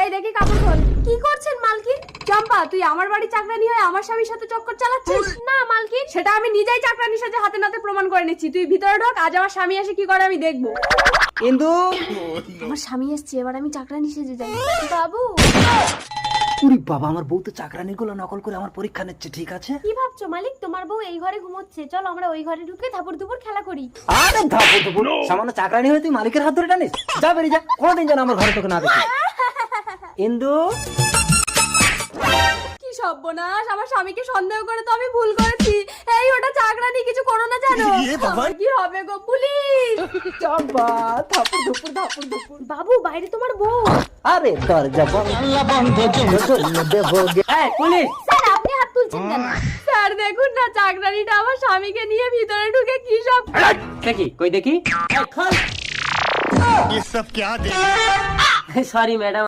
এই দেখি কাপড় খোল। কি করছেন মালকিন? চম্পা, তুই আমার বাড়ি চাকরানি হয়ে আমার স্বামীর সাথে চক্কর চালাচ্ছিস? না মালকিন, সেটা আমি নিজেই চাকরানির সাথে হাতে নাতে প্রমাণ করে নিচ্ছি। তুই ভিতরে ঢোক, আজ আমার স্বামী এসে কি করে আমি দেখবো। ইন্দু, আমার স্বামী এসছে, এবার আমি চাকরানি সেজে যাই। বাবু, উরি বাবা, আমার বউ তো চাকরানির গুলো নকল করে আমার পরীক্ষা নিচ্ছে। ঠিক আছে, কি ভাবছো মালিক? তোমার বউ এই ঘরে ঘুমোচ্ছে, চলো আমরা ওই ঘরে ঢুকে ধাপুর দুপুর খেলা করি। আরে ধাপুর দুপুর, সামান্য চাকরানি হয়ে তুই মালিকের হাত ধরে টানিস? যা বেরিয়ে যা, কোনোদিন যেন আমার ঘরে তোকে না দেখি। ইন্দু, কি সর্বনাশ, আমার স্বামীকে সন্দেহ করে তো আমি ভুল করেছি। এই ওটা চাকরানি, কিছু করো না জানো? আমার কি হবে গো, পুলিশ! চম্পা, ধাপুর দুপুর ধাপুর দুপুর। বাবু, বাইরে তোমার বউ। আরে দরজা বন্ধ দেবো। এই পুলিশ! স্যার, আপনি হাত তুলছেন কেন? স্যার দেখুন না, চাকরানিটা আমার স্বামীকে নিয়ে ভিতরে ঢুকে কি সব। দেখি কই দেখি। ये सब क्या देख সরি ম্যাডাম,